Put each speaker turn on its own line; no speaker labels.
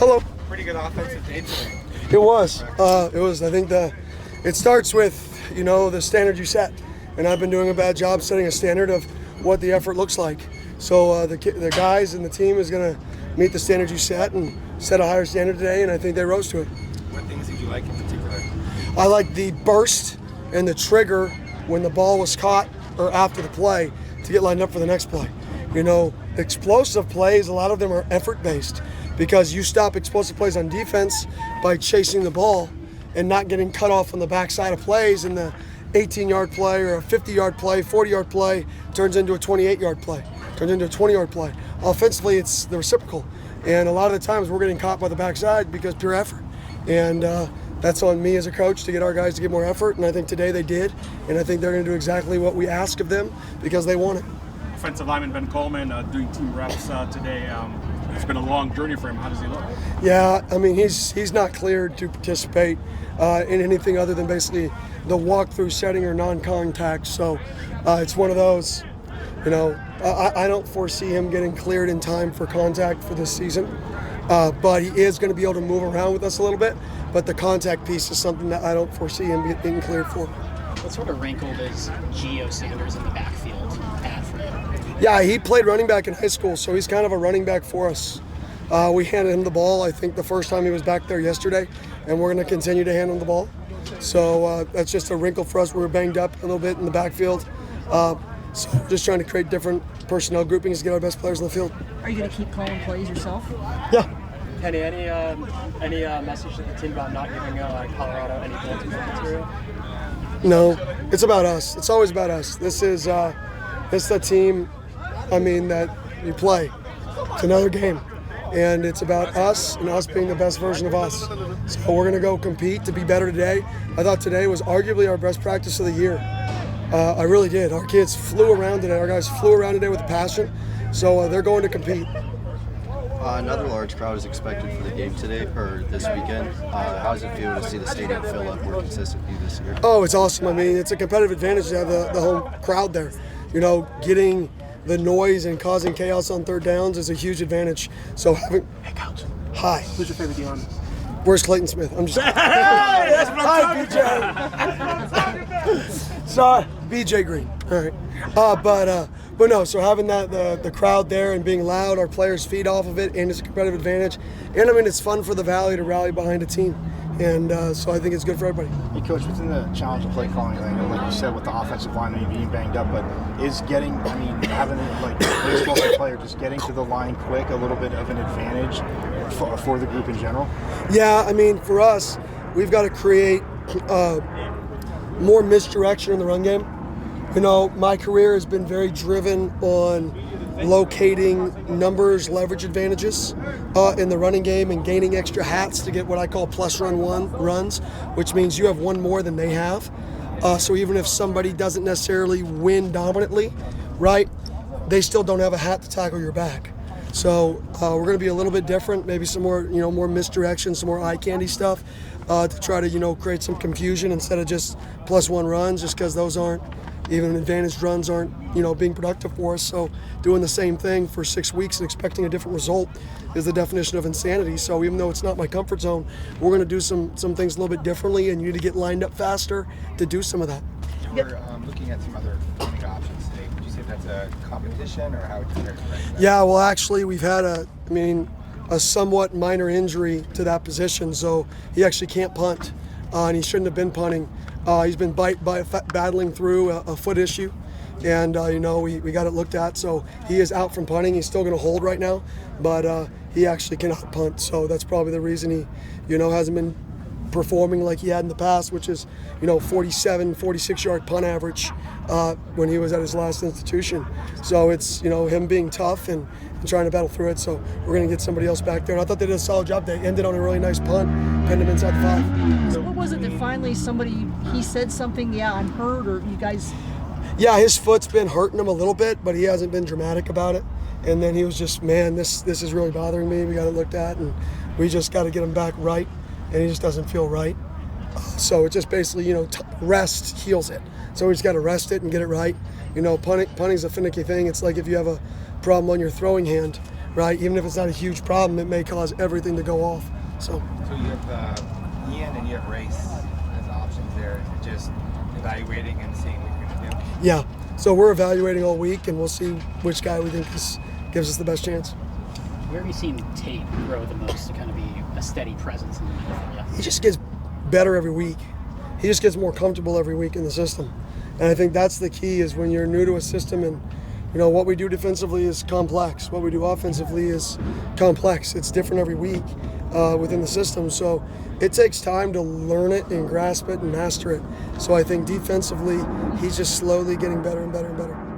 Hello.
Pretty good offensive day today.
It was. I think it starts with, the standard you set. And I've been doing a bad job setting a standard of what the effort looks like. So the guys and the team is going to meet the standard you set and set a higher standard today, and I think they rose to it.
What things did you like in particular?
I like the burst and the trigger when the ball was caught or after the play to get lined up for the next play. Explosive plays, a lot of them are effort-based because you stop explosive plays on defense by chasing the ball and not getting cut off on the backside of plays, and the 18-yard play or a 50-yard play, 40-yard play turns into a 28-yard play, turns into a 20-yard play. Offensively, it's the reciprocal. And a lot of the times we're getting caught by the backside because pure effort. And that's on me as a coach to get our guys to get more effort, and I think today they did. And I think they're going to do exactly what we ask of them because they want it.
Offensive lineman Ben Coleman doing team reps today. It's been a long journey for him. How does he look?
Yeah, I mean, he's not cleared to participate in anything other than basically the walk-through setting or non-contact. So it's one of those, I don't foresee him getting cleared in time for contact for this season. But he is going to be able to move around with us a little bit. But the contact piece is something that I don't foresee him getting cleared for.
What sort of wrinkle does Gio Sanders in the backfield add for you?
Yeah, he played running back in high school, so he's kind of a running back for us. We handed him the ball, I think, the first time he was back there yesterday, and we're going to continue to hand him the ball. So that's just a wrinkle for us. We were banged up a little bit in the backfield. So we're just trying to create different personnel groupings to get our best players on the field.
Are you going to keep calling plays yourself?
Yeah.
Kenny, any message to the team about not giving Colorado any bulletin board material?
No, it's about us. It's always about us. This is the team, that you play. It's another game. And it's about us and us being the best version of us. So we're going to go compete to be better today. I thought today was arguably our best practice of the year. I really did. Our kids flew around today. Our guys flew around today with a passion. So they're going to compete.
Another large crowd is expected for the game today, or this weekend. How does it feel to see the stadium fill up more consistently this year?
Oh, it's awesome. It's a competitive advantage to have the home crowd there. Getting the noise and causing chaos on third downs is a huge advantage. So having...
Hey, Coach.
Hi.
Who's your favorite D-line?
Where's Clayton Smith? I'm just...
That's what I'm
Hi, BJ. Sorry, BJ Green. All right. But no, so having the crowd there and being loud, our players feed off of it, and it's a competitive advantage. And it's fun for the Valley to rally behind a team. And so I think it's good for everybody.
Hey, Coach, what's in the challenge of play calling? Like you said, with the offensive line maybe being banged up, but is having a baseball player just getting to the line quick a little bit of an advantage for the group in general?
Yeah, for us, we've got to create more misdirection in the run game. My career has been very driven on locating numbers, leverage advantages in the running game and gaining extra hats to get what I call plus runs, which means you have one more than they have. So even if somebody doesn't necessarily win dominantly, right, they still don't have a hat to tackle your back. So we're going to be a little bit different, maybe some more, more misdirection, some more eye candy stuff to try to, create some confusion instead of just +1 runs, just because those aren't. Even advantaged runs aren't, being productive for us. So doing the same thing for 6 weeks and expecting a different result is the definition of insanity. So even though it's not my comfort zone, we're going to do some things a little bit differently, and you need to get lined up faster to do some of that.
We're looking at some other running options today. Would you say that's a competition, or how would you characterize that?
Yeah, well, actually, we've had a somewhat minor injury to that position. So he actually can't punt, and he shouldn't have been punting. He's been battling through a foot issue, and we got it looked at. So he is out from punting. He's still going to hold right now, but he actually cannot punt. So that's probably the reason he, hasn't been performing like he had in the past, which is, 47, 46-yard punt average when he was at his last institution. So it's, him being tough and trying to battle through it. So we're going to get somebody else back there. And I thought they did a solid job. They ended on a really nice punt, pinned him inside the 5.
So what was it that finally he said something, yeah, I'm hurt, or you guys?
Yeah, his foot's been hurting him a little bit, but he hasn't been dramatic about it. And then he was just, man, this is really bothering me. We got it looked at, and we just got to get him back right. And he just doesn't feel right. So it's just basically, rest heals it. So we just got to rest it and get it right. Punting's a finicky thing. It's like if you have a problem on your throwing hand, right? Even if it's not a huge problem, it may cause everything to go off. So
So you have Ian and you have Race as options there. Is it just evaluating and seeing what you're going to do?
yeah, so we're evaluating all week, and we'll see which guy we think gives us the best chance.
Where have you seen Tate grow the most to kind of be a steady presence in the middle for you?
He just gets better every week. He just gets more comfortable every week in the system. And I think that's the key, is when you're new to a system, and what we do defensively is complex. What we do offensively is complex. It's different every week within the system. So it takes time to learn it and grasp it and master it. So I think defensively, he's just slowly getting better and better and better.